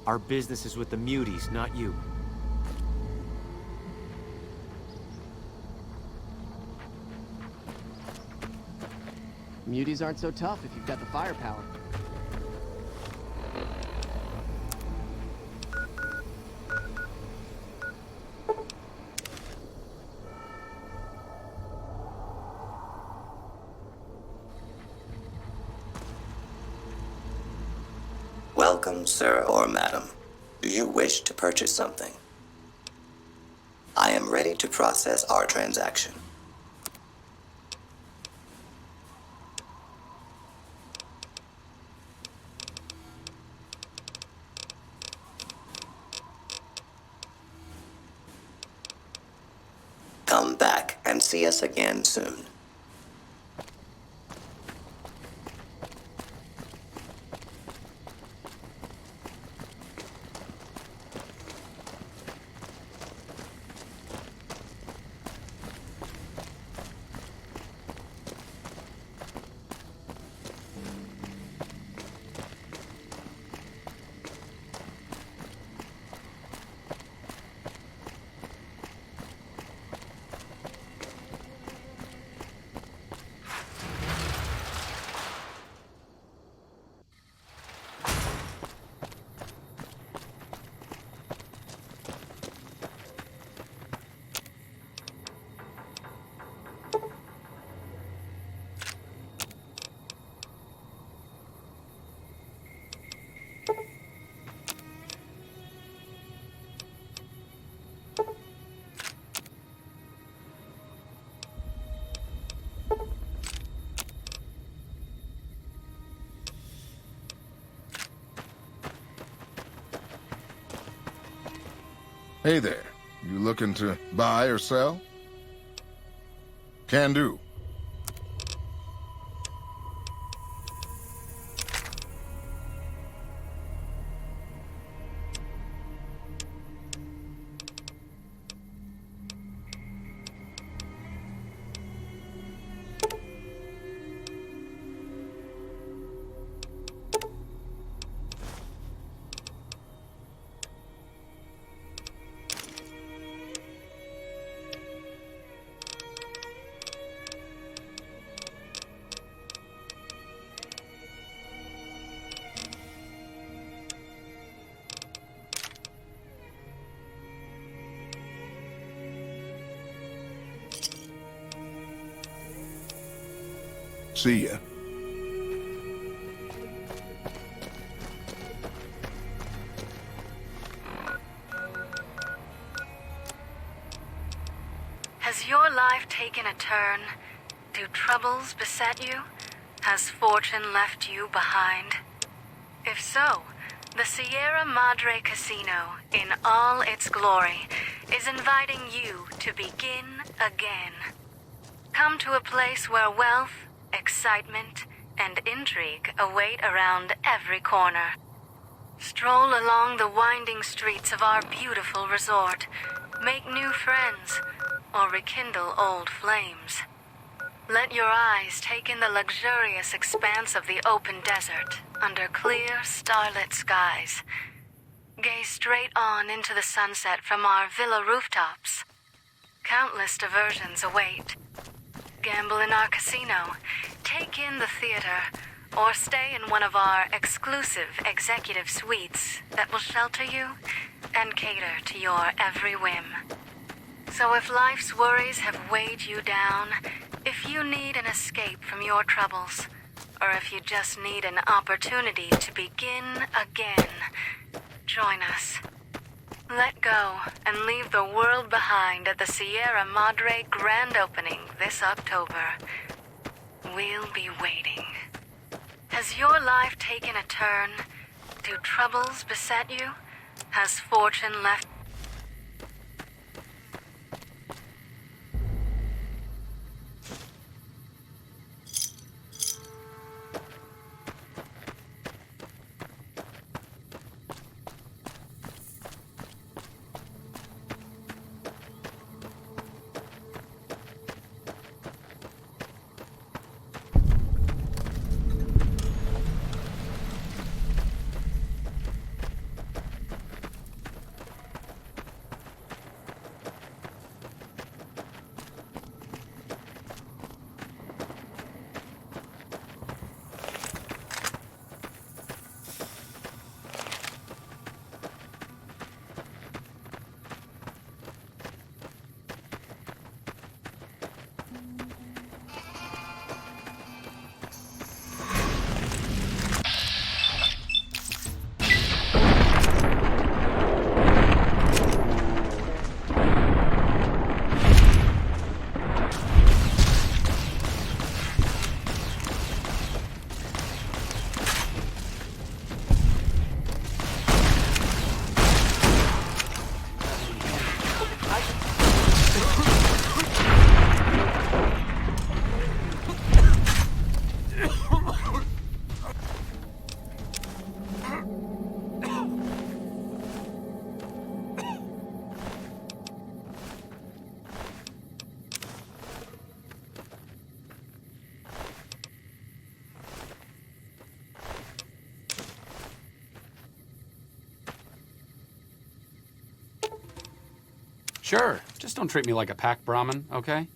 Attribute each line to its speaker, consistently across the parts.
Speaker 1: Our business is with the muties, not you.
Speaker 2: Muties aren't so tough if you've got the firepower.
Speaker 3: Welcome, sir or madam. Do you wish to purchase something? I am ready to process our transaction. Come back and see us again soon.
Speaker 4: Hey there. You looking to buy or sell? Can do. See ya.
Speaker 5: Has your life taken a turn? Do troubles beset you? Has fortune left you behind? If so, the Sierra Madre Casino, in all its glory, is inviting you to begin again. Come to a place where wealth, excitement, and intrigue await around every corner. Stroll along the winding streets of our beautiful resort, make new friends, or rekindle old flames. Let your eyes take in the luxurious expanse of the open desert under clear, starlit skies. Gaze straight on into the sunset from our villa rooftops. Countless diversions await. Gamble in our casino, take in the theater, or stay in one of our exclusive executive suites that will shelter you and cater to your every whim. So if life's worries have weighed you down, if you need an escape from your troubles, or if you just need an opportunity to begin again, join us. Let go and leave the world behind at the Sierra Madre grand opening this October. We'll be waiting. Has your life taken a turn? Do troubles beset you? Has fortune left?
Speaker 6: Sure, just don't treat me like a pack Brahmin, okay?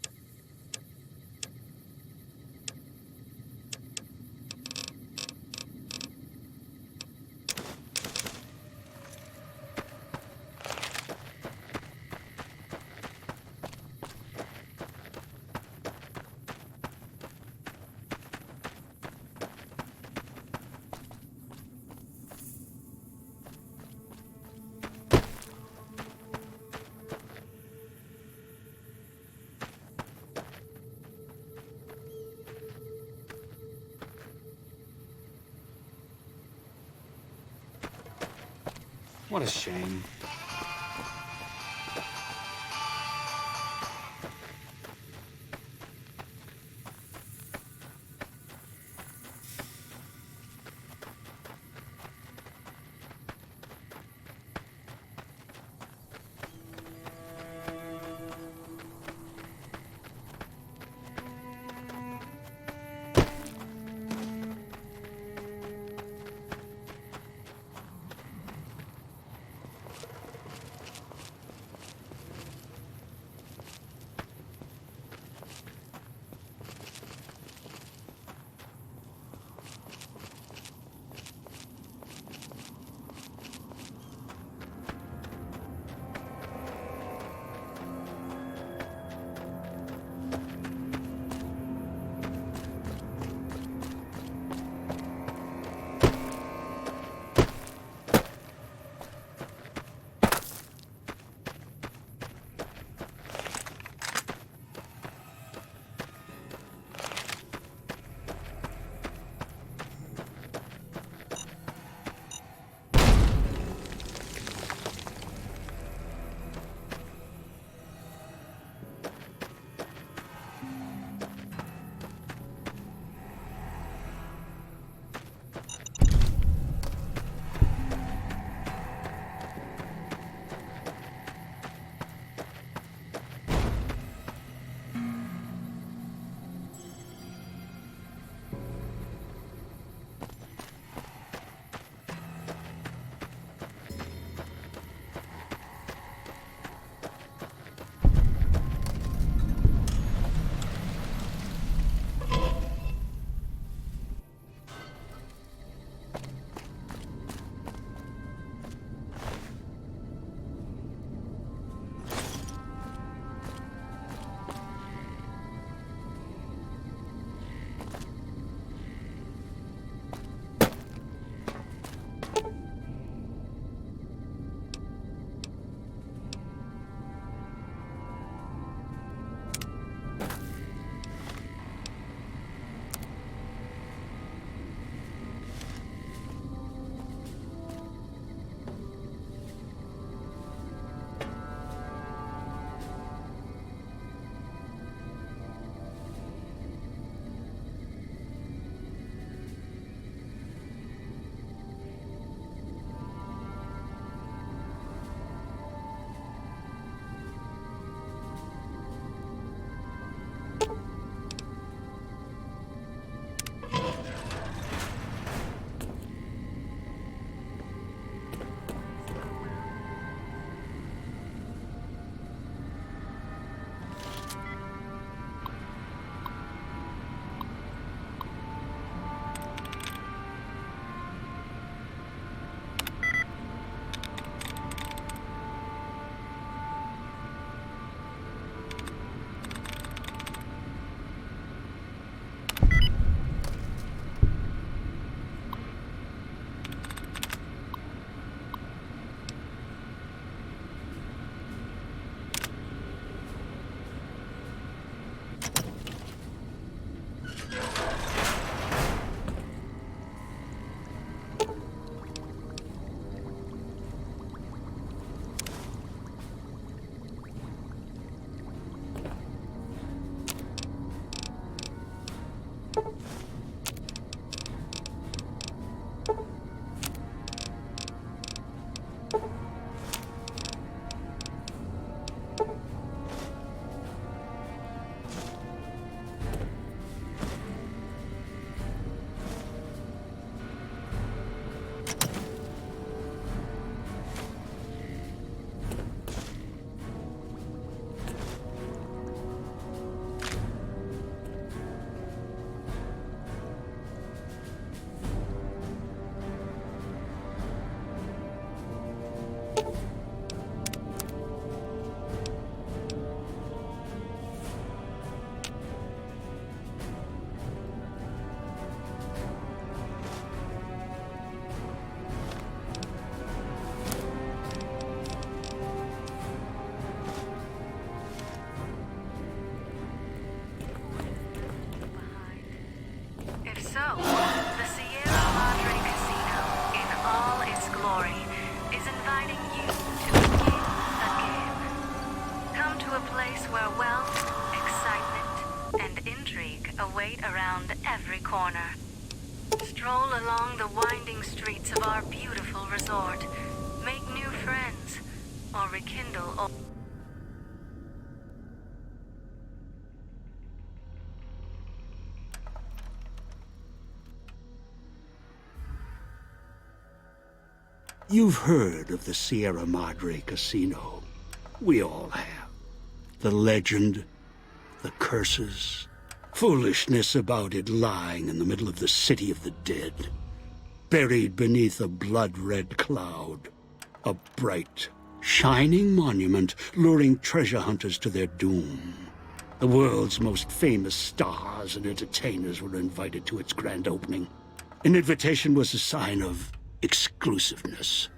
Speaker 6: What a shame.
Speaker 5: so, the Sierra Madre Casino, in all its glory, is inviting you to begin again. Come to a place where wealth, excitement, and intrigue await around every corner. Stroll along the winding streets of our beautiful resort, make new friends, or rekindle old...
Speaker 7: You've heard of the Sierra Madre Casino. We all have. The legend, the curses, foolishness about it lying in the middle of the city of the dead, buried beneath a blood-red cloud. A bright, shining monument luring treasure hunters to their doom. The world's most famous stars and entertainers were invited to its grand opening. An invitation was a sign of exclusiveness.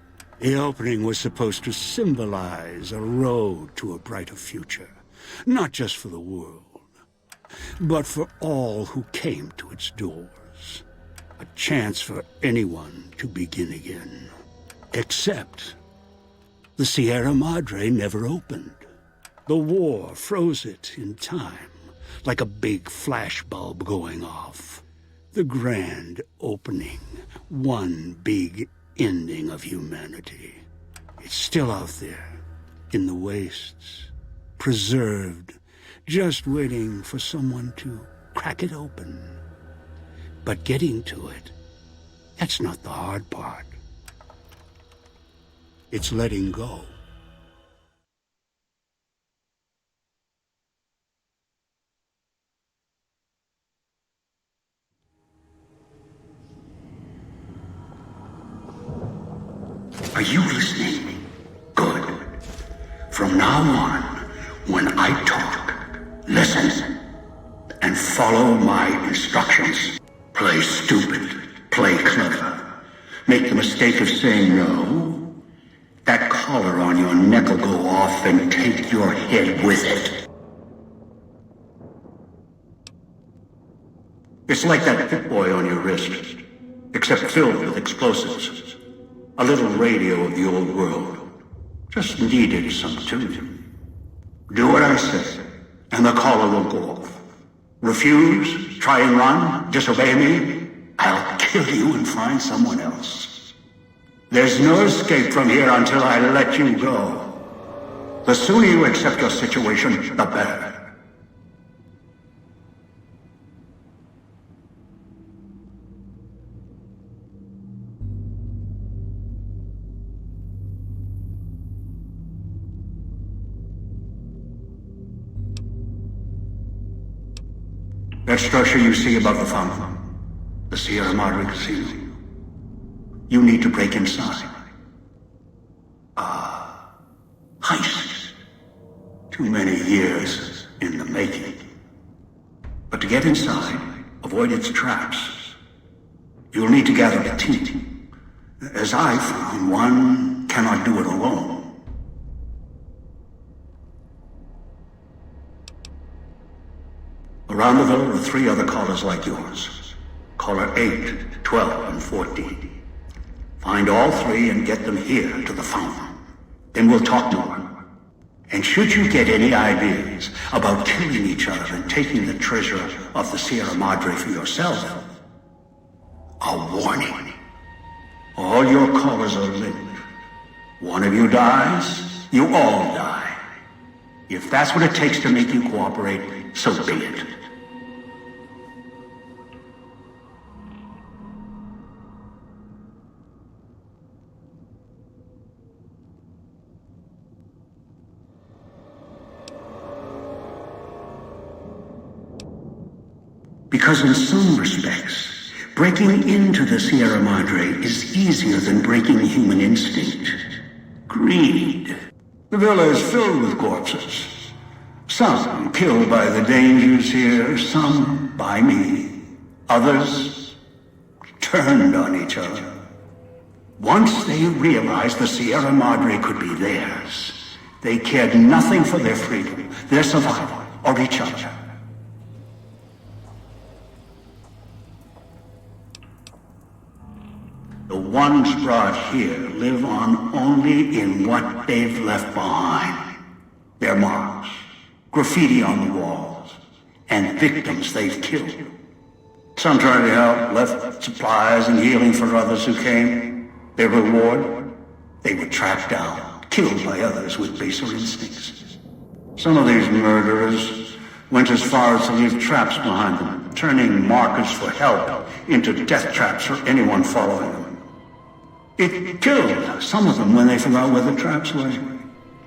Speaker 7: The opening was supposed to symbolize a road to a brighter future, not just for the world, but for all who came to its doors. A chance for anyone to begin again. Except the Sierra Madre never opened. The war froze it in time, like a big flashbulb going off. The grand opening, one big ending of humanity. It's still out there, in the wastes, preserved, just waiting for someone to crack it open. But getting to it, that's not the hard part. It's letting go. Are you listening? Good. From now on, when I talk, listen and follow my instructions. Play stupid, play clever. Make the mistake of saying no. That collar on your neck will go off and take your head with it. It's like that Pip-Boy on your wrist, except filled with explosives. A little radio of the old world. Just needed some tuning. Do what I say, and the collar will go off. Refuse, try and run, disobey me, I'll kill you and find someone else. There's no escape from here until I let you go. The sooner you accept your situation, the better. That structure you see above the fountain, the Sierra Madre Casino. You need to break inside. Heist. Too many years in the making. But to get inside, avoid its traps, you'll need to gather a team. As I found, one cannot do it alone. Around the villa are 3 other callers like yours. Caller 8, 12, and 14. Find all 3 and get them here to the fountain. Then we'll talk more. And should you get any ideas about killing each other and taking the treasure of the Sierra Madre for yourself, a warning. All your callers are linked. One of you dies, you all die. If that's what it takes to make you cooperate, so be it. Because in some respects, breaking into the Sierra Madre is easier than breaking human instinct. Greed. The villa is filled with corpses. Some killed by the dangers here, some by me. Others turned on each other. Once they realized the Sierra Madre could be theirs, they cared nothing for their freedom, their survival, or each other. The ones brought here live on only in what they've left behind. Their marks, graffiti on the walls, and victims they've killed. Some tried to help, left supplies and healing for others who came. Their reward? They were tracked down, killed by others with baser instincts. Some of these murderers went as far as to leave traps behind them, turning markers for help into death traps for anyone following them. It killed some of them when they forgot where the traps were,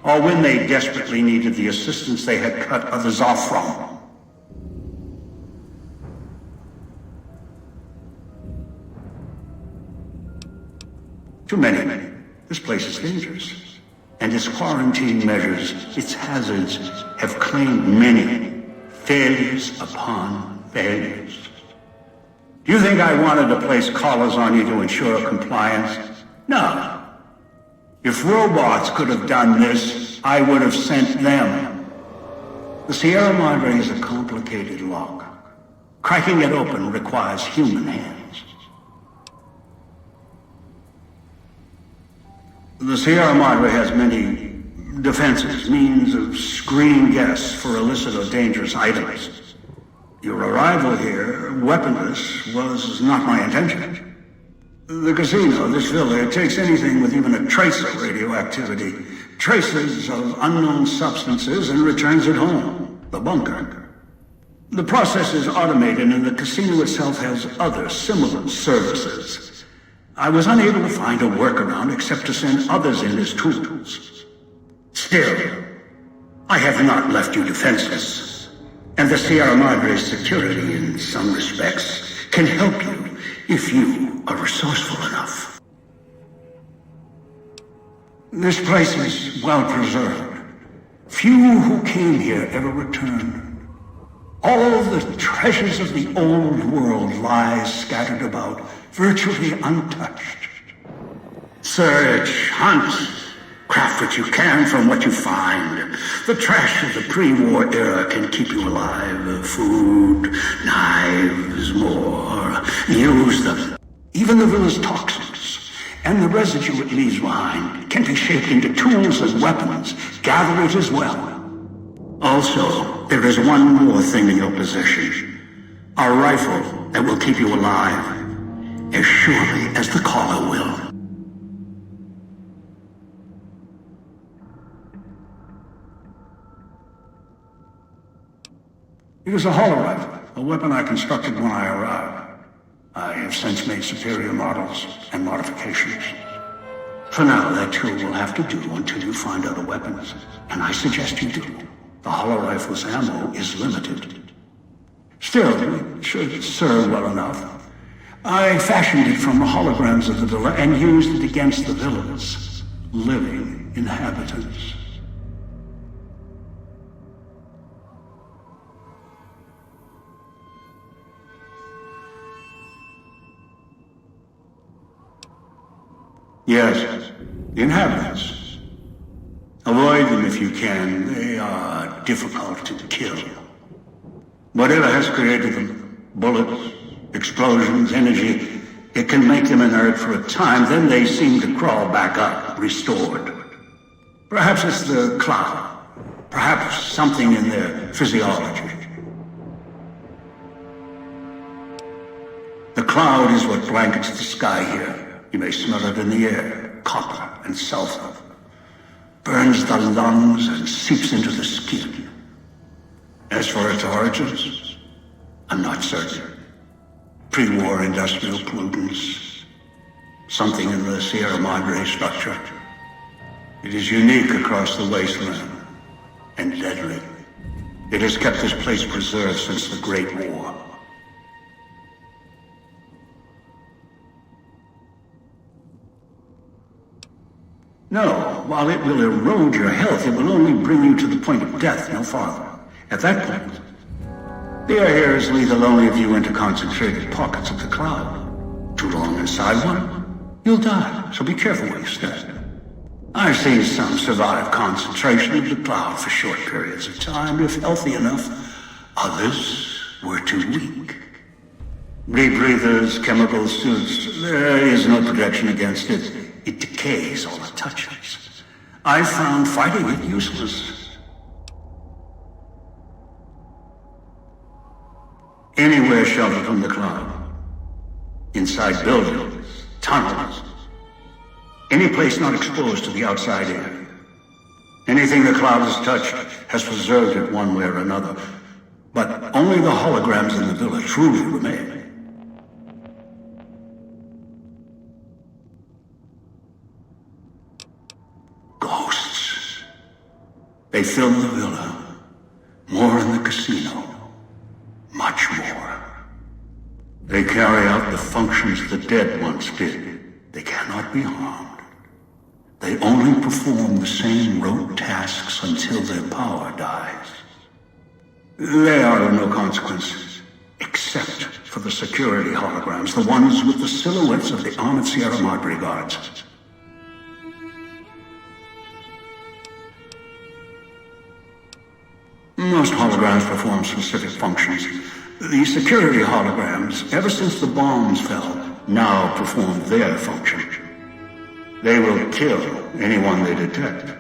Speaker 7: or when they desperately needed the assistance they had cut others off from. Too many. This place is dangerous. And its quarantine measures, its hazards, have claimed many failures upon failures. Do you think I wanted to place collars on you to ensure compliance? No. If robots could have done this, I would have sent them. The Sierra Madre is a complicated lock. Cracking it open requires human hands. The Sierra Madre has many defenses, means of screening guests for illicit or dangerous items. Your arrival here, weaponless, was not my intention. The casino, this villa, it takes anything with even a trace of radioactivity, traces of unknown substances, and returns it home, the bunker. The process is automated, and the casino itself has other similar services. I was unable to find a workaround except to send others in as tools. Still, I have not left you defenseless, and the Sierra Madre's security, in some respects, can help you if you are resourceful enough. This place is well preserved. Few who came here ever returned. All the treasures of the old world lie scattered about, virtually untouched. Search, hunt, craft what you can from what you find. The trash of the pre-war era can keep you alive. Food, knives, more. Use them. Even the villa's toxins and the residue it leaves behind can be shaped into tools and weapons. Gather it as well. Also, there is one more thing in your possession. A rifle that will keep you alive, as surely as the caller will. It is a hollow rifle, a weapon I constructed when I arrived. I have since made superior models and modifications. For now, that too will have to do until you find other weapons, and I suggest you do. The hollow rifle's ammo is limited. Still, it should serve well enough. I fashioned it from the holograms of the villa and used it against the villa's living inhabitants. Yes, the inhabitants. Avoid them if you can. They are difficult to kill. Whatever has created them, bullets, explosions, energy, it can make them inert for a time, then they seem to crawl back up, restored. Perhaps it's the cloud. Perhaps something in their physiology. The cloud is what blankets the sky here. You may smell it in the air, copper and sulfur. Burns the lungs and seeps into the skin. As for its origins, I'm not certain. Pre-war industrial pollutants, something in the Sierra Madre structure. It is unique across the wasteland, and deadly. It has kept this place preserved since the Great War. No, while it will erode your health, it will only bring you to the point of death, no farther. At that point, the air here is lethal only if you enter concentrated pockets of the cloud. Too long inside one, you'll die, so be careful where you step. I've seen some survive concentration of the cloud for short periods of time, if healthy enough. Others were too weak. Rebreathers, chemical suits, there is no protection against it. It decays all it touches. I found fighting it useless. Anywhere sheltered from the cloud. Inside buildings, tunnels. Any place not exposed to the outside air. Anything the cloud has touched has preserved it one way or another. But only the holograms in the villa truly remain. Ghosts. They fill the villa. More in the casino. Much more. They carry out the functions the dead once did. They cannot be harmed. They only perform the same rote tasks until their power dies. They are of no consequence, except for the security holograms, the ones with the silhouettes of the armored Sierra Madre guards. Most holograms perform specific functions. The security holograms, ever since the bombs fell, now perform their function. They will kill anyone they detect.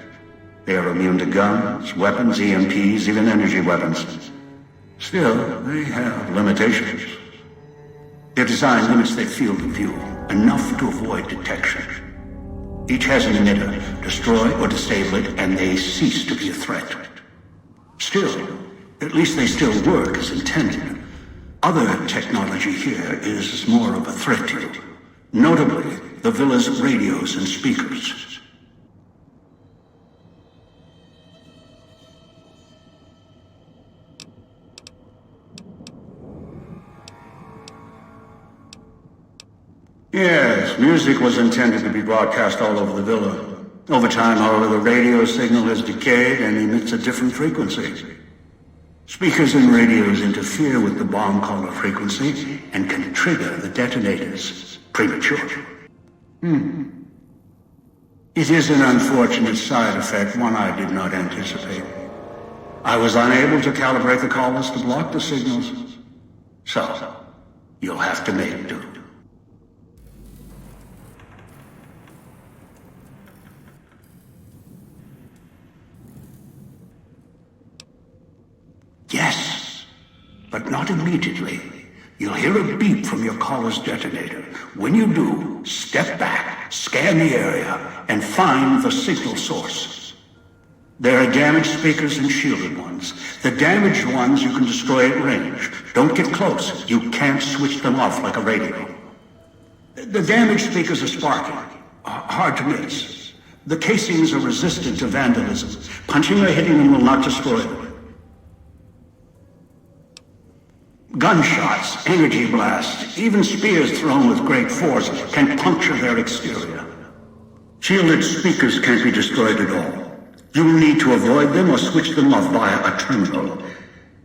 Speaker 7: They are immune to guns, weapons, EMPs, even energy weapons. Still, they have limitations. Their design limits their field of view, enough to avoid detection. Each has an emitter. Destroy or disable it, and they cease to be a threat. Still, at least they still work as intended. Other technology here is more of a threat to you. Notably, the villa's radios and speakers. Yes, music was intended to be broadcast all over the villa. Over time, however, the radio signal has decayed and emits a different frequency. Speakers and radios interfere with the bomb caller frequency and can trigger the detonators prematurely. It is an unfortunate side effect, one I did not anticipate. I was unable to calibrate the callers to block the signals. So, you'll have to make do. Yes, but not immediately. You'll hear a beep from your caller's detonator. When you do, step back, scan the area, and find the signal source. There are damaged speakers and shielded ones. The damaged ones you can destroy at range. Don't get close. You can't switch them off like a radio. The damaged speakers are sparking, hard to miss. The casings are resistant to vandalism. Punching or hitting them will not destroy them. Gunshots, energy blasts, even spears thrown with great force can puncture their exterior. Shielded speakers can't be destroyed at all. You will need to avoid them or switch them off via a terminal.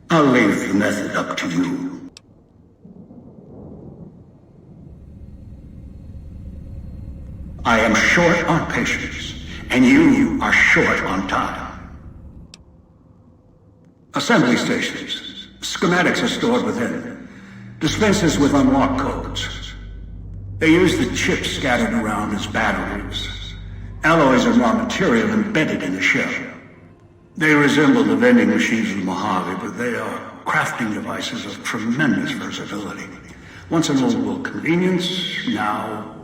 Speaker 7: I'll leave the method up to you. I am short on patience, and you are short on time. Assembly stations. Schematics are stored within. Dispensers with unlock codes. They use the chips scattered around as batteries. Alloys and raw material embedded in the shell. They resemble the vending machines of Mojave, but they are crafting devices of tremendous versatility. Once an old world convenience, now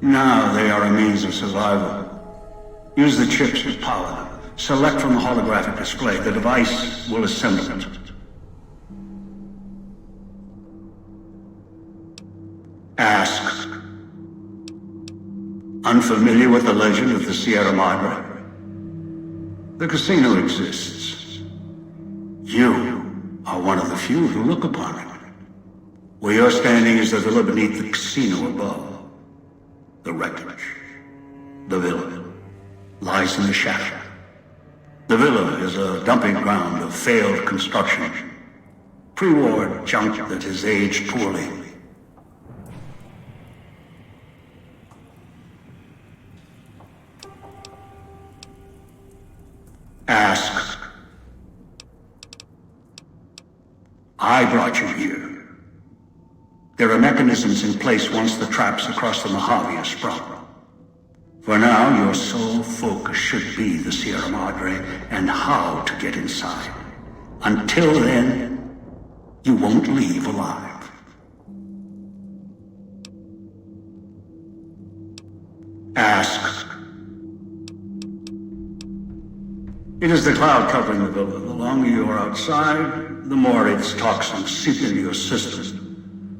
Speaker 7: they are a means of survival. Use the chips to power them. Select from the holographic display. The device will assemble it. Ask. Unfamiliar with the legend of the Sierra Madre? The casino exists. You are one of the few who look upon it. Where you're standing is the villa beneath the casino above. The wreckage. The villa lies in the shadow. The villa is a dumping ground of failed construction. Pre-war junk that has aged poorly. Ask. I brought you here. There are mechanisms in place once the traps across the Mojave are sprung. For now, your sole focus should be the Sierra Madre and how to get inside. Until then, you won't leave alive. Ask. It is the cloud covering the villa. The longer you are outside, the more its toxins seep into your system,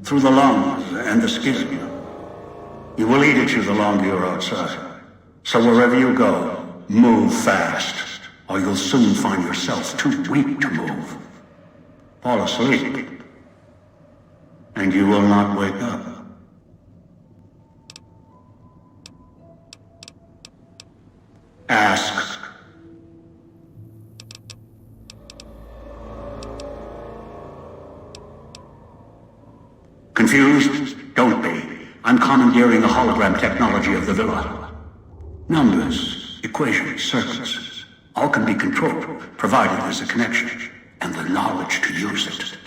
Speaker 7: through the lungs and the skin. You will eat at you the longer you're outside. So wherever you go, move fast, or you'll soon find yourself too weak to move. Fall asleep, and you will not wake up. Ask. Confused? Don't be. I'm commandeering the hologram technology of the villa. Numbers, equations, circuits, all can be controlled, provided there's a connection, and the knowledge to use it.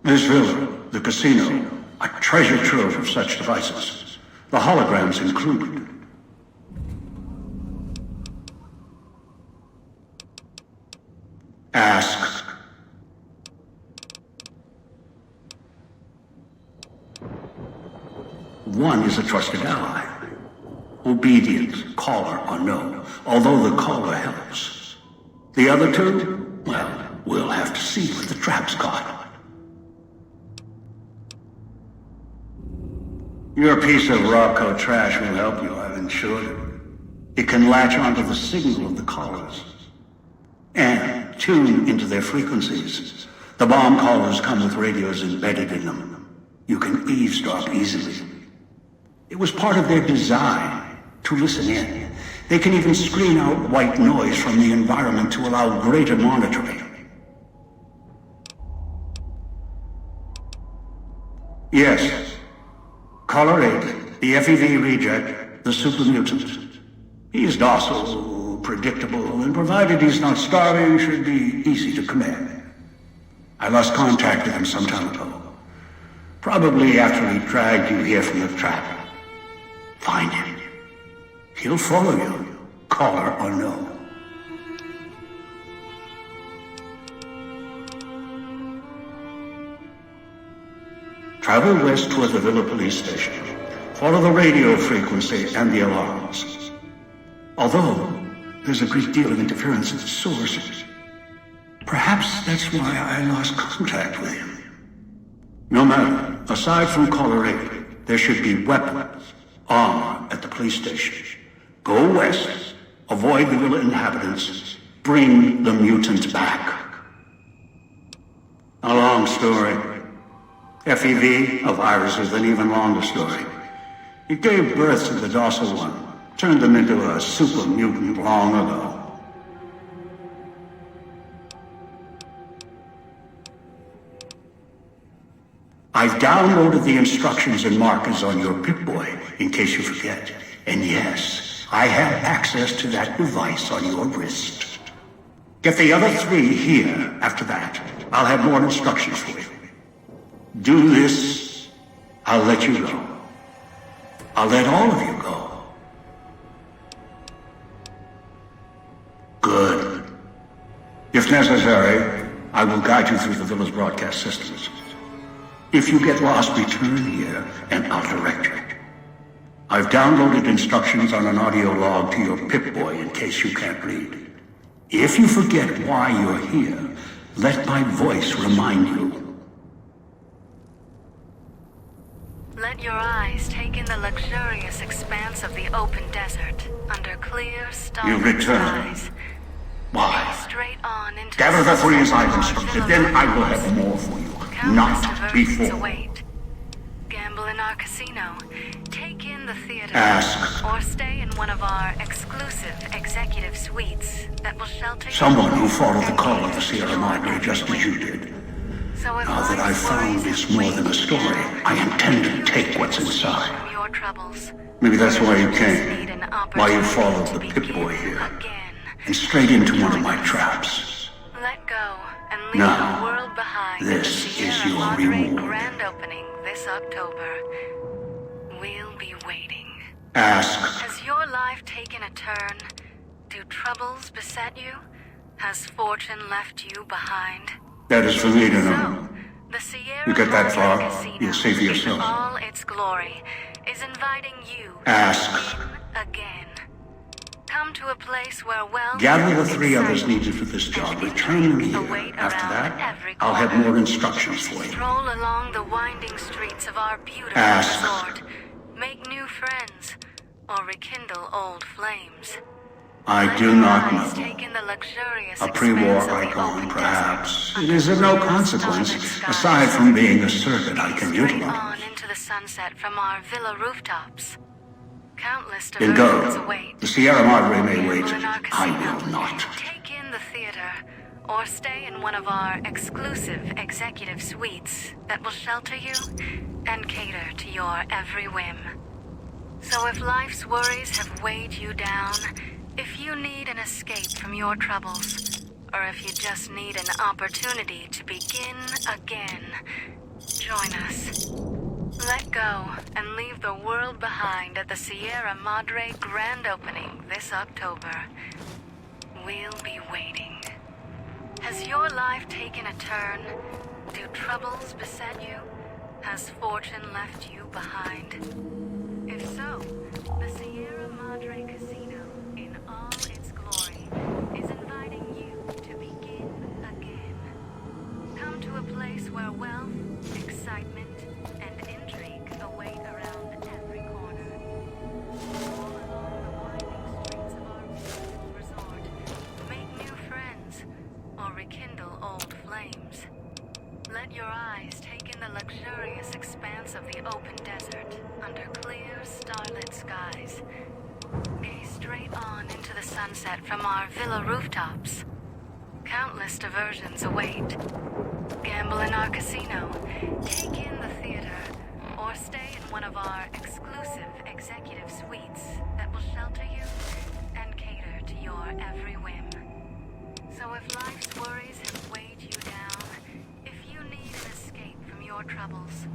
Speaker 7: This villa, the casino, a treasure trove of such devices, the holograms included. Ask. One is a trusted ally. Obedient, caller or no, although the caller helps. The other two, well, we'll have to see what the trap's got. Your piece of Rocco trash will help you, I've insured it. It can latch onto the signal of the callers and tune into their frequencies. The bomb callers come with radios embedded in them. You can eavesdrop easily. It was part of their design to listen in. They can even screen out white noise from the environment to allow greater monitoring. Yes. Caller 8, the FEV reject, the super mutant. He is docile, predictable, and provided he's not starving, should be easy to command. I lost contact with him some time ago. Probably after he dragged you here from the trap. Find him. He'll follow you, caller or no. Travel west toward the Villa police station. Follow the radio frequency and the alarms. Although there's a great deal of interference at the source, perhaps that's why I lost contact with him. No matter, aside from caller 8, there should be weapons, armor at the police station. Go west, avoid the villa inhabitants, bring the mutants back. A long story. FEV, a virus, is an even longer story. It gave birth to the docile one, turned them into a super mutant long ago. I've downloaded the instructions and markers on your Pip-Boy, in case you forget. And yes, I have access to that device on your wrist. Get the other 3 here after that. I'll have more instructions for you. Do this, I'll let you go. I'll let all of you go. Good. If necessary, I will guide you through the villa's broadcast systems. If you get lost, return here, and I'll direct you. I've downloaded instructions on an audio log to your Pip-Boy in case you can't read. If you forget why you're here, let my voice remind you.
Speaker 5: Let your eyes take in the luxurious expanse of the open desert under clear, starry
Speaker 7: return.
Speaker 5: skies.
Speaker 7: Why?
Speaker 5: Straight on into
Speaker 7: Gather the 3 as I've
Speaker 5: sunset
Speaker 7: instructed,
Speaker 5: of
Speaker 7: then
Speaker 5: Villa
Speaker 7: I will
Speaker 5: Rose.
Speaker 7: have more for you.
Speaker 5: Countless
Speaker 7: Not
Speaker 5: diversions
Speaker 7: before.
Speaker 5: await. Gamble in our casino. Take in the theater.
Speaker 7: Ask.
Speaker 5: Or stay in one of our exclusive executive suites that will shelter you.
Speaker 7: Someone who followed the call of the Sierra Madre just as you did.
Speaker 5: So if
Speaker 7: Now that I've
Speaker 5: life's
Speaker 7: found
Speaker 5: worries
Speaker 7: this
Speaker 5: and
Speaker 7: more than a
Speaker 5: weights
Speaker 7: story,
Speaker 5: gather,
Speaker 7: I intend to take what's inside.
Speaker 5: from your troubles,
Speaker 7: Maybe that's why you
Speaker 5: just
Speaker 7: came.
Speaker 5: need an
Speaker 7: Why you
Speaker 5: opportunity
Speaker 7: followed
Speaker 5: to
Speaker 7: the Pip-Boy
Speaker 5: begin
Speaker 7: here.
Speaker 5: again.
Speaker 7: And straight into one of my traps.
Speaker 5: Let go and leave
Speaker 7: Now,
Speaker 5: the world behind.
Speaker 7: this
Speaker 5: The Sierra
Speaker 7: is
Speaker 5: Sierra
Speaker 7: your
Speaker 5: Madre
Speaker 7: reward.
Speaker 5: grand opening this October. We'll be waiting.
Speaker 7: Ask.
Speaker 5: Has your life taken a turn? Do troubles beset you? Has fortune left you behind?
Speaker 7: That is for me to know.
Speaker 5: So, the Sierra
Speaker 7: You get that
Speaker 5: Madre
Speaker 7: far,
Speaker 5: Casino,
Speaker 7: you'll see for yourself.
Speaker 5: in all its glory, is inviting you
Speaker 7: Ask.
Speaker 5: in again. Come to a place where wealth,
Speaker 7: Gather the 3 others
Speaker 5: excitement,
Speaker 7: needed for this job.
Speaker 5: and
Speaker 7: Return them
Speaker 5: intrigue
Speaker 7: here.
Speaker 5: await
Speaker 7: After
Speaker 5: around
Speaker 7: that,
Speaker 5: every
Speaker 7: I'll have
Speaker 5: corner.
Speaker 7: more instructions for you.
Speaker 5: Stroll along the winding streets of our beautiful
Speaker 7: Ask.
Speaker 5: resort. Make new friends, or rekindle old flames.
Speaker 7: I
Speaker 5: Let
Speaker 7: do
Speaker 5: your
Speaker 7: not
Speaker 5: eyes
Speaker 7: know.
Speaker 5: take in the luxurious
Speaker 7: A pre-war
Speaker 5: expanse of the
Speaker 7: icon,
Speaker 5: open
Speaker 7: perhaps.
Speaker 5: desert
Speaker 7: It is of no
Speaker 5: under
Speaker 7: consequence,
Speaker 5: starlit skies.
Speaker 7: aside from being a circuit I can
Speaker 5: Straight
Speaker 7: utilize.
Speaker 5: on into the sunset from our villa rooftops. Countless
Speaker 7: Then
Speaker 5: diversions
Speaker 7: go.
Speaker 5: await.
Speaker 7: The Sierra Madre may wait.
Speaker 5: Gamble in our
Speaker 7: I
Speaker 5: casino.
Speaker 7: will not.
Speaker 5: Take in the theater, or stay in one of our exclusive executive suites that will shelter you and cater to your every whim. So if life's worries have weighed you down, if you need an escape from your troubles, or if you just need an opportunity to begin again, join us. Let go and leave the world behind at the Sierra Madre grand opening this October. We'll be waiting. Has your life taken a turn? Do troubles beset you? Has fortune left you behind? If so, the Sierra Madre Casino, in all its glory, is inviting you to begin again. Come to a place where wealth, excitement, and intrigue await around every corner. All along the winding streets of our beautiful resort, make new friends, or rekindle old flames. Let your eyes take in the luxurious expanse of the open desert under clear, starlit skies. Gaze straight on into the sunset from our villa rooftops. Countless diversions await. Gamble in our casino, take in the theater, or stay in one of our exclusive executive suites that will shelter you and cater to your every whim. So if life's worries have weighed you down, if you need an escape from your troubles,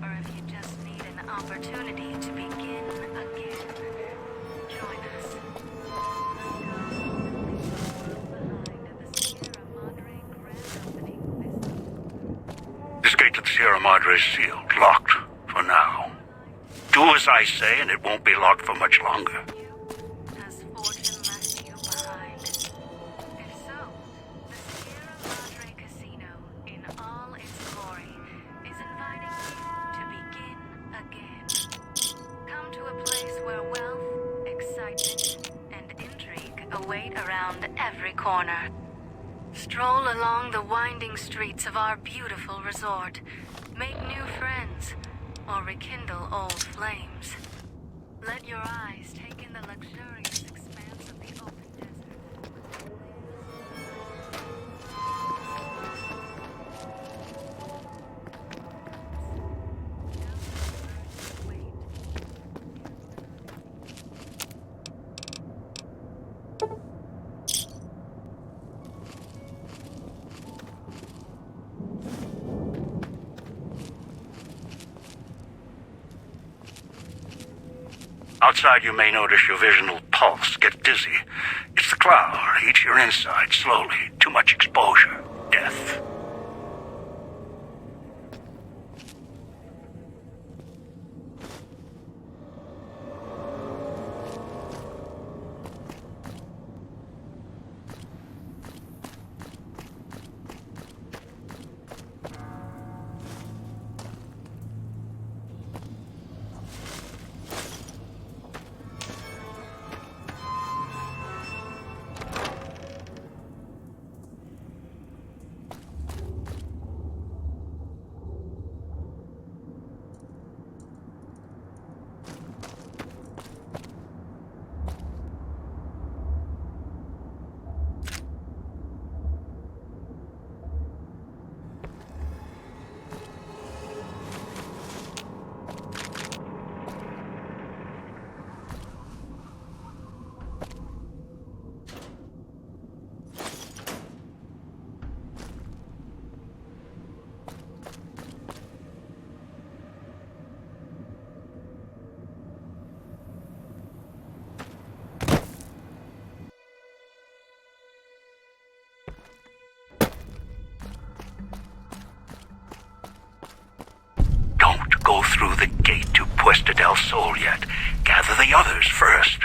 Speaker 5: or if you just need an opportunity to begin again, join us.
Speaker 7: This gate to the Sierra Madre is sealed, locked, for now. Do as I say, and it won't be locked for much longer.
Speaker 5: Has fortune left you behind? If so, the Sierra Madre Casino, in all its glory, is inviting you to begin again. Come to a place where wealth, excitement, and intrigue await around every corner. Stroll along the winding streets of our beautiful resort. Make new friends, or rekindle old flames. Let your eyes take in the luxurious expanse of the open desert.
Speaker 7: Outside, you may notice your vision will pulse, get dizzy. It's the cloud, eats your inside slowly. Too much exposure. Death. soul yet. Gather the others first.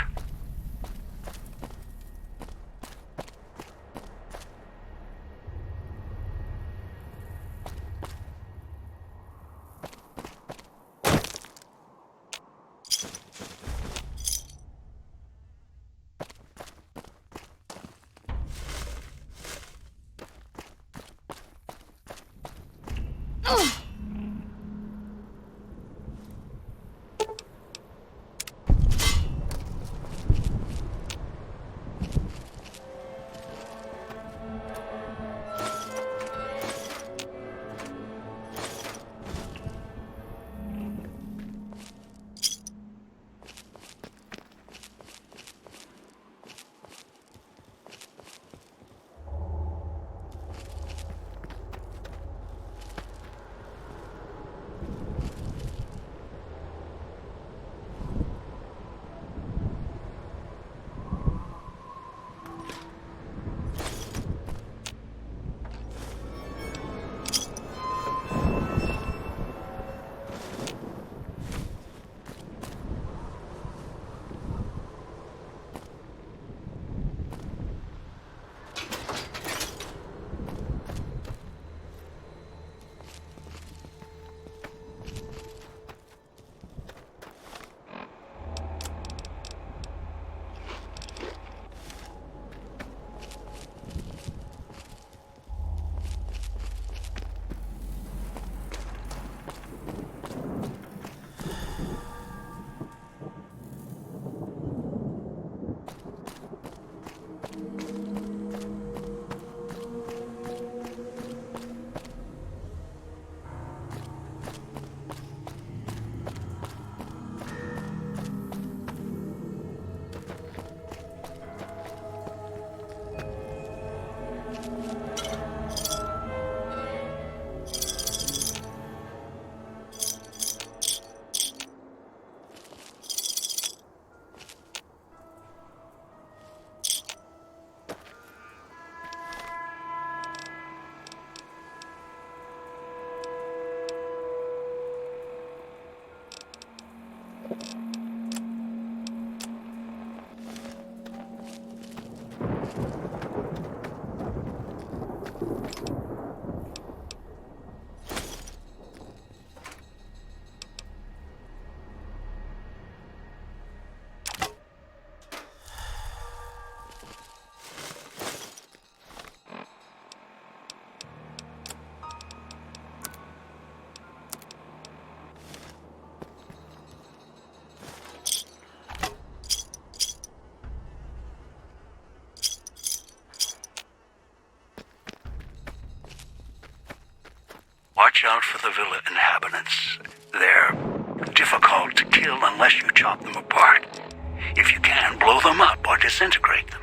Speaker 7: Watch out for the villa inhabitants. They're difficult to kill unless you chop them apart. If you can, blow them up or disintegrate them.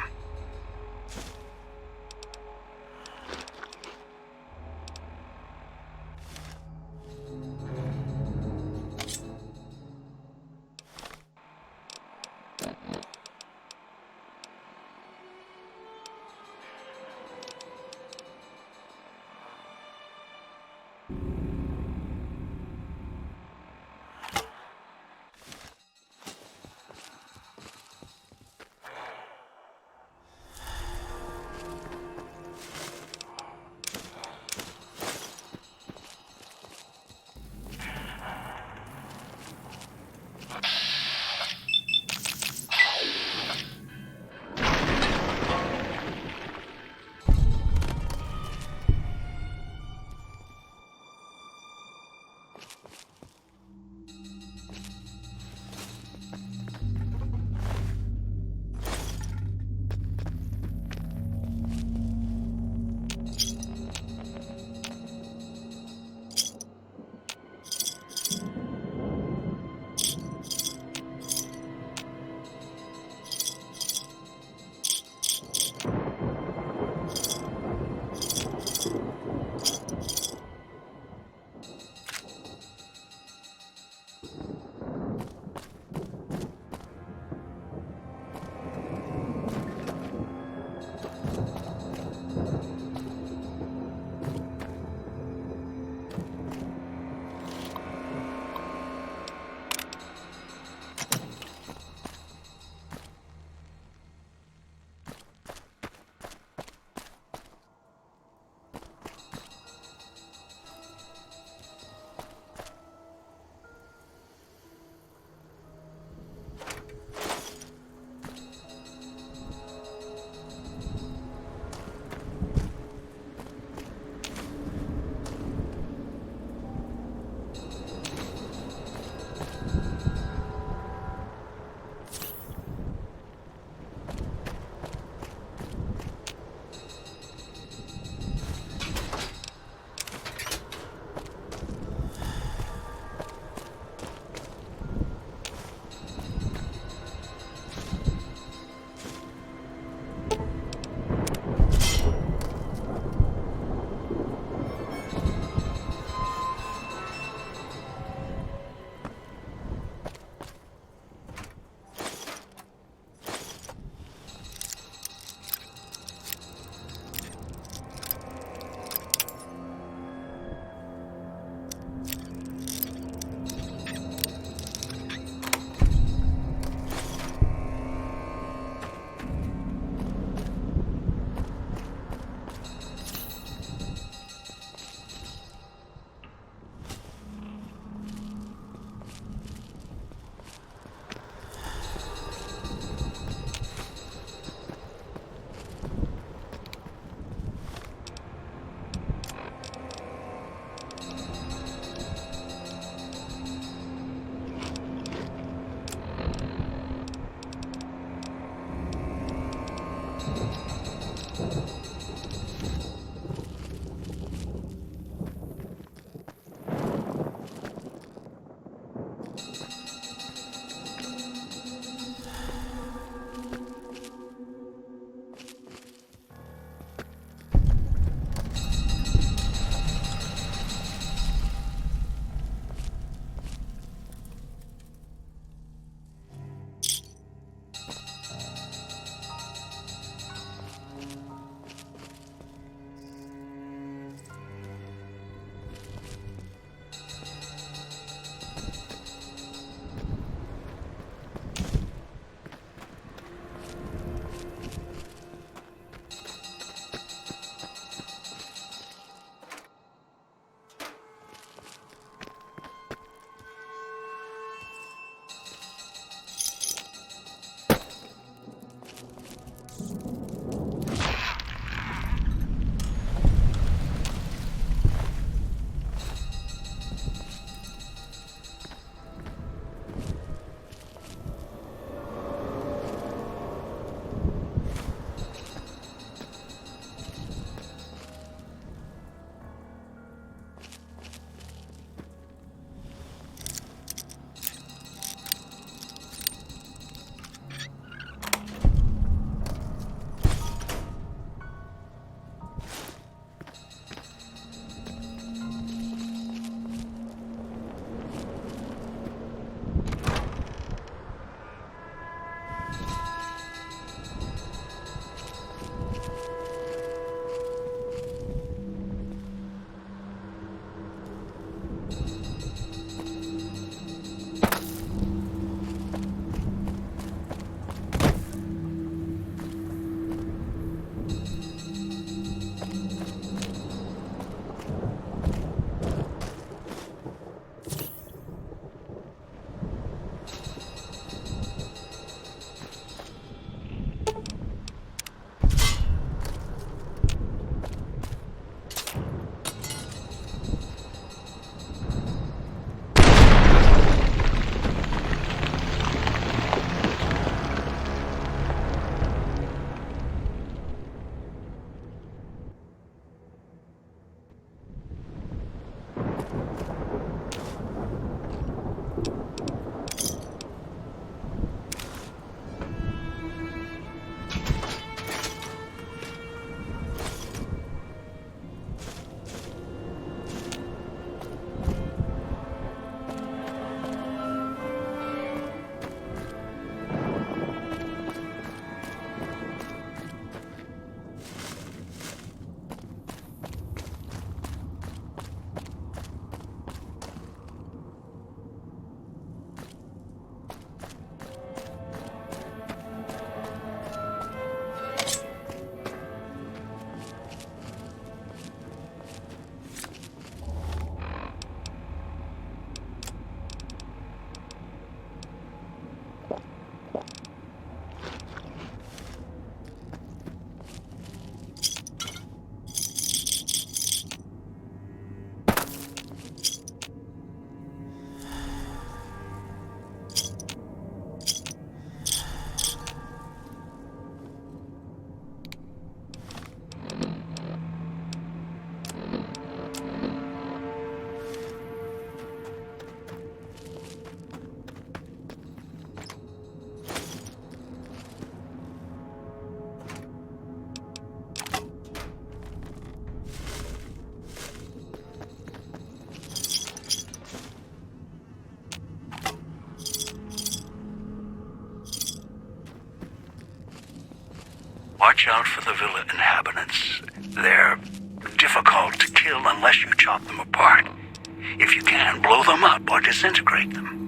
Speaker 7: Watch out for the villa inhabitants. They're difficult to kill unless you chop them apart. If you can, blow them up or disintegrate them.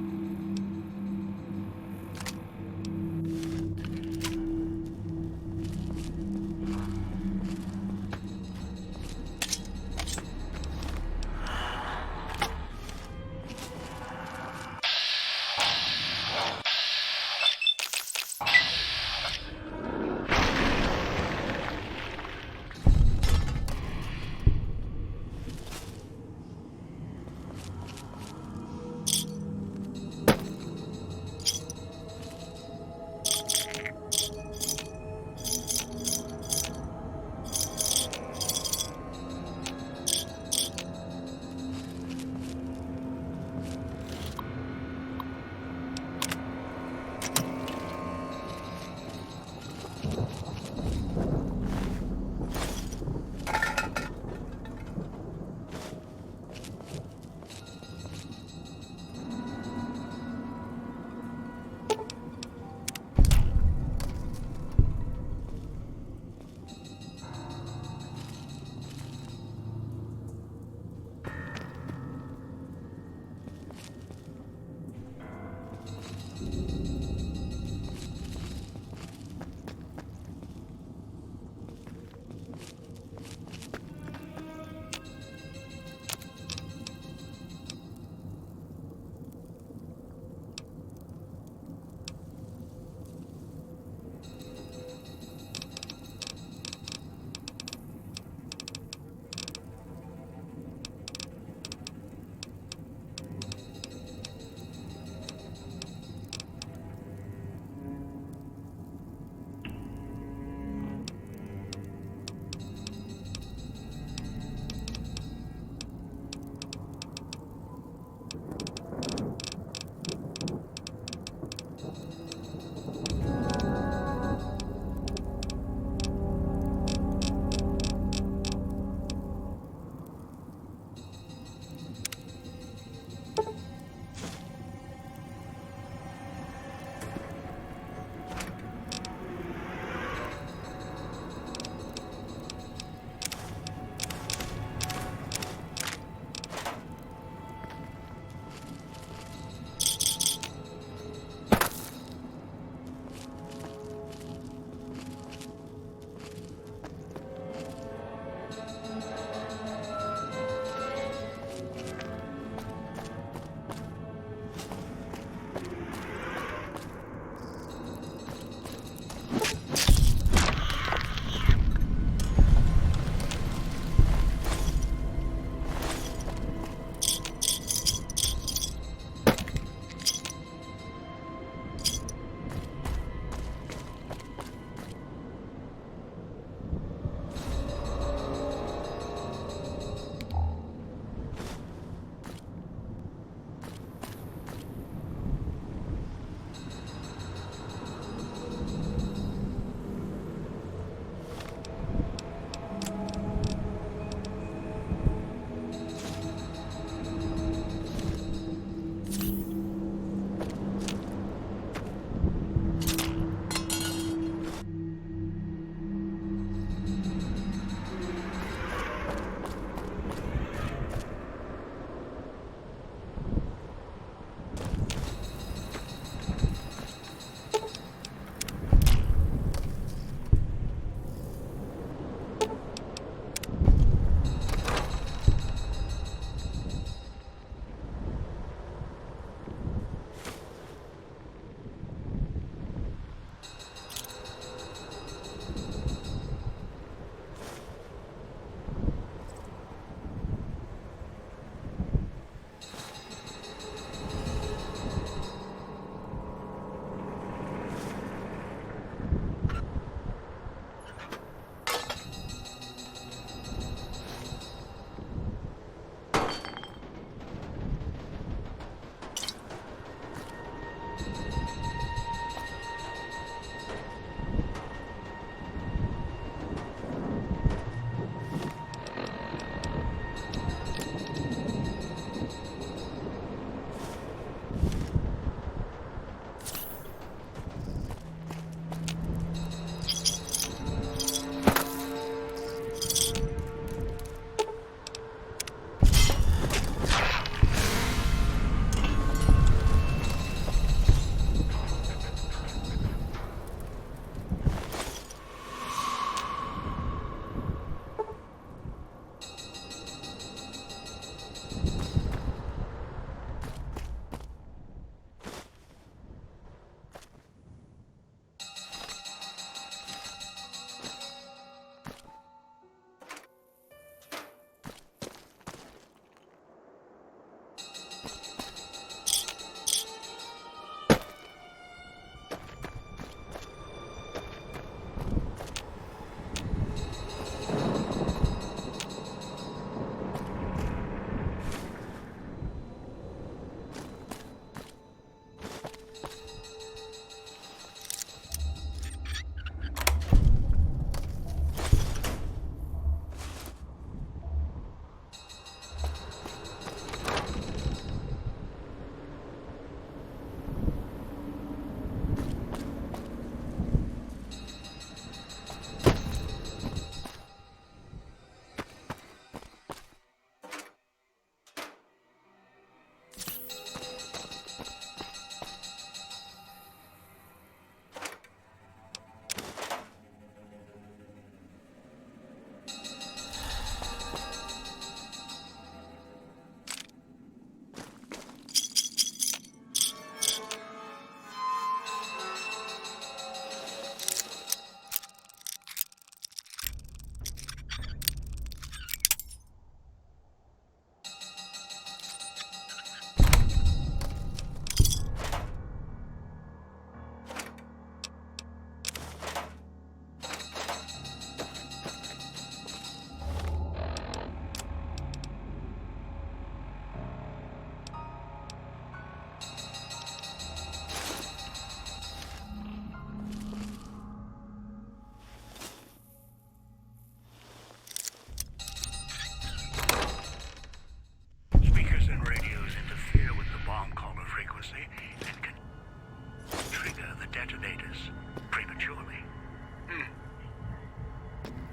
Speaker 7: detonators prematurely.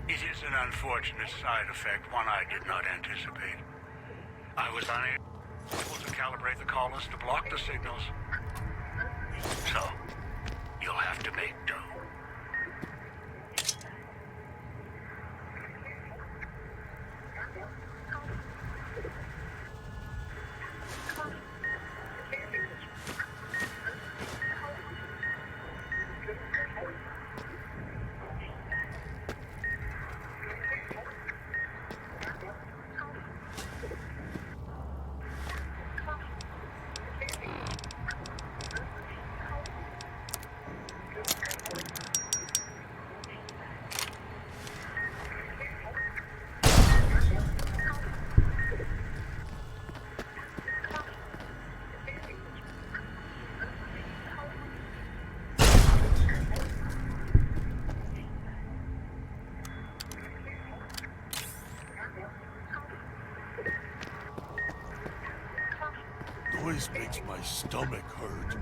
Speaker 7: It is an unfortunate side effect, one I did not anticipate. I was unable to calibrate the collars to block the signals. So, you'll have to make do.
Speaker 8: Noise makes my stomach hurt.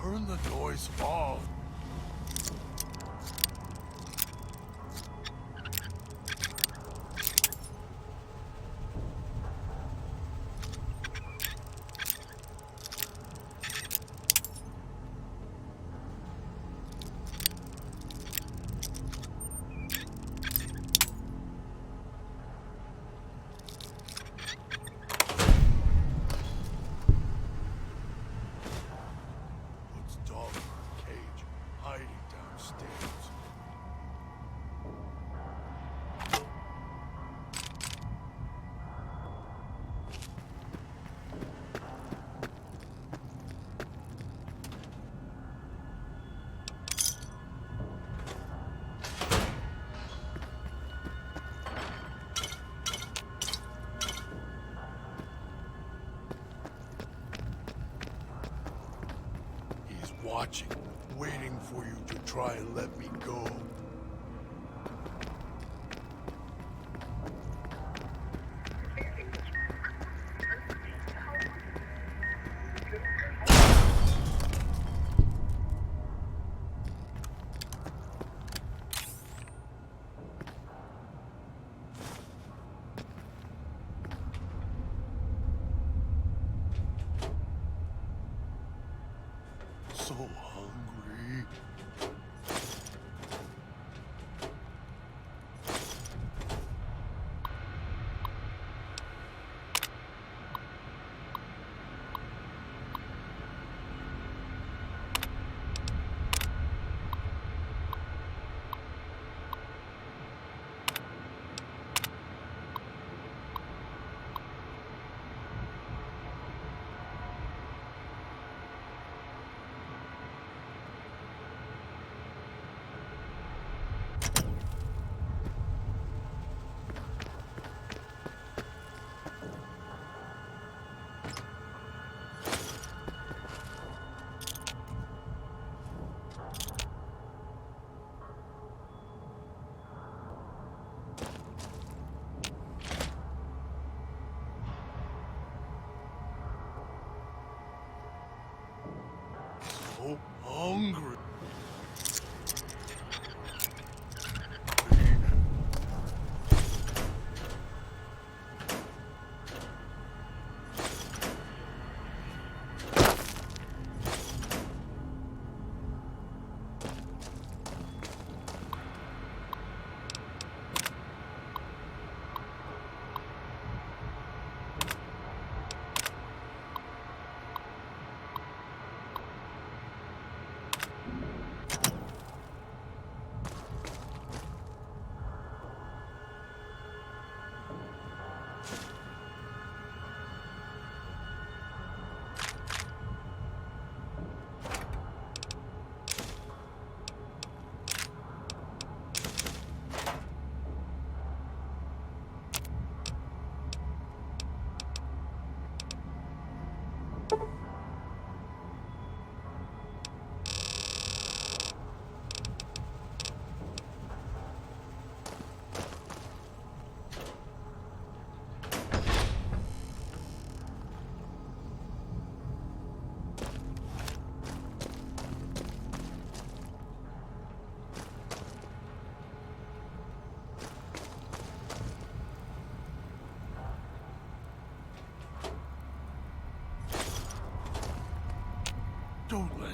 Speaker 8: Turn the noise off. Puts dog in a cage, hiding downstairs. He's watching, waiting for you to try and let me go. So hungry. So hungry.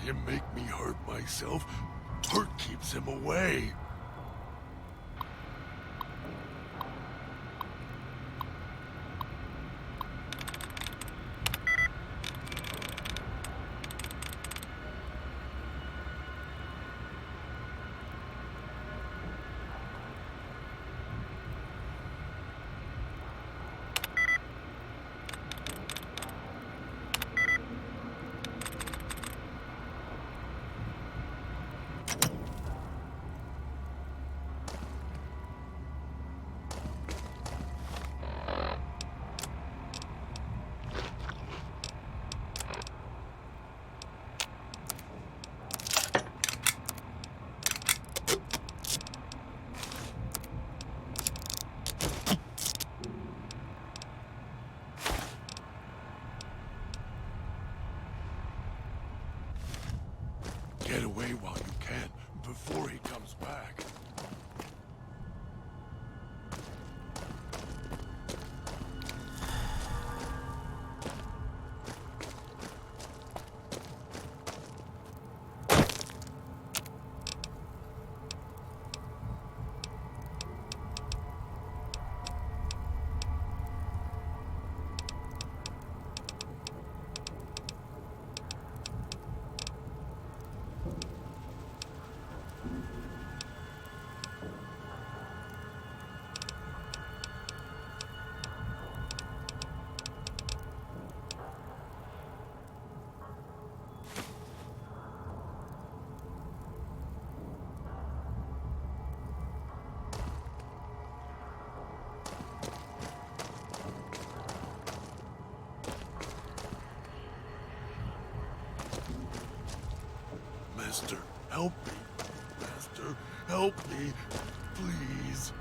Speaker 8: him make me hurt myself. Hurt keeps him away. Get away while you can, before he comes back. Master, help me. Master, help me. Please.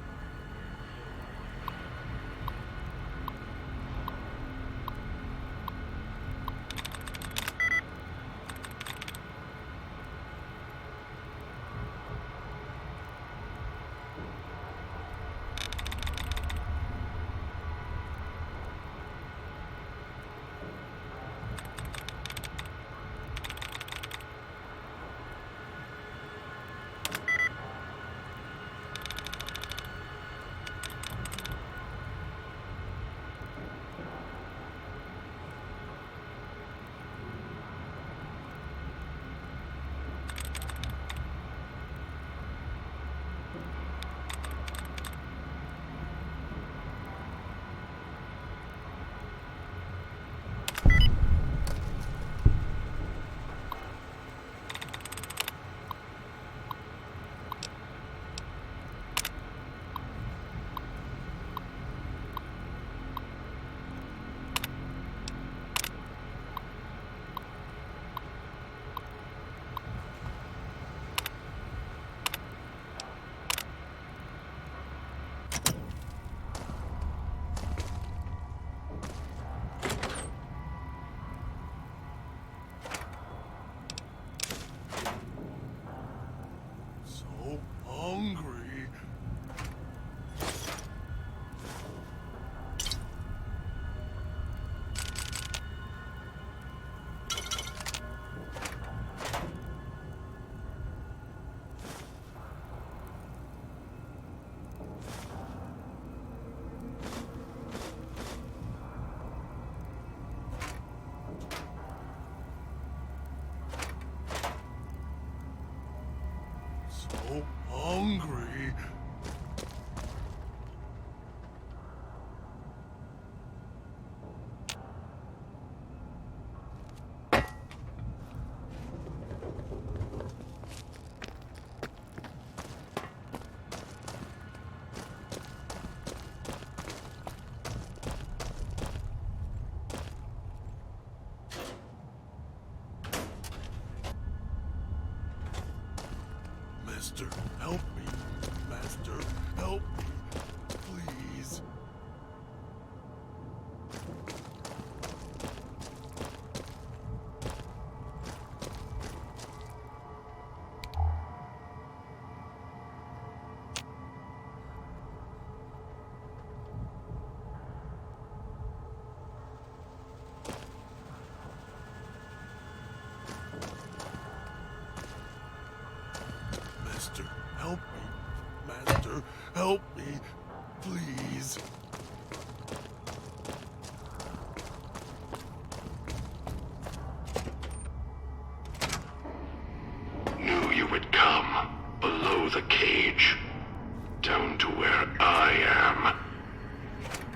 Speaker 8: So hungry. So hungry. Master, help me. Master, help me. Please. Master, help me. Master, help me. Please.
Speaker 9: Knew you would come. Below the cage. Down to where I am.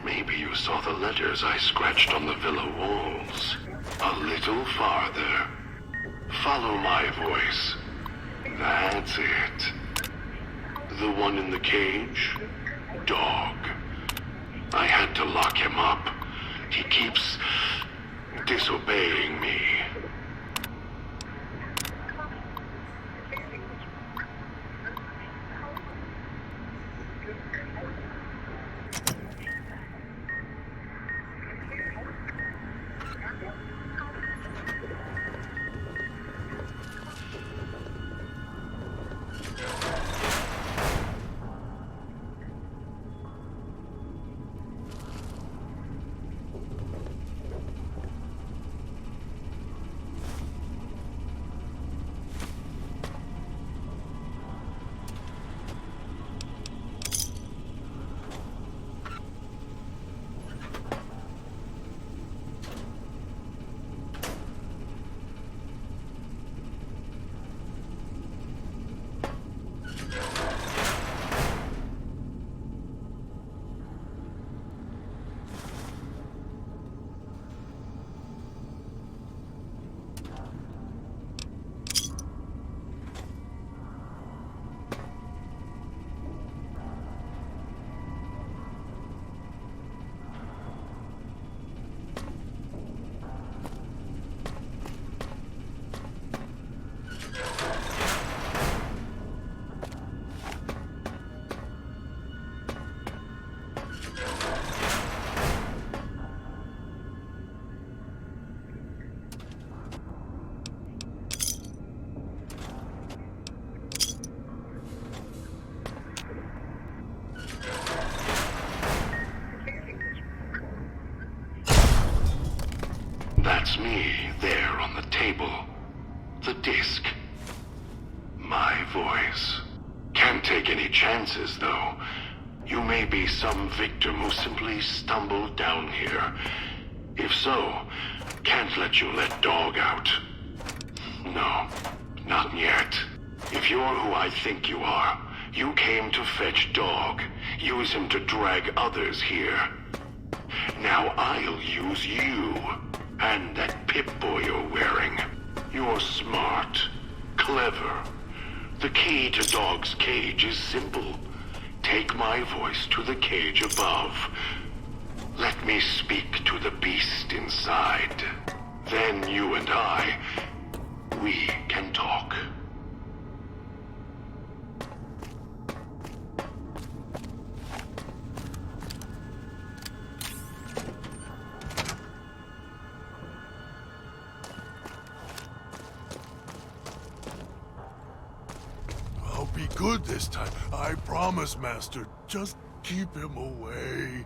Speaker 9: Maybe you saw the letters I scratched on the villa walls. A little farther. Follow my voice. That's it. The one in the cage? Dog. I had to lock him up. He keeps disobeying me. That's me, there on the table. The disc. My voice. Can't take any chances, though. You may be some victim who simply stumbled down here. If so, can't let you let Dog out. No, not yet. If you're who I think you are, you came to fetch Dog. Use him to drag others here. Now I'll use you. And that Pip-Boy you're wearing. You're smart. Clever. The key to Dog's cage is simple. Take my voice to the cage above. Let me speak to the beast inside. Then you and I, we can talk.
Speaker 8: I'll be good this time. I promise, Master. Just keep him away.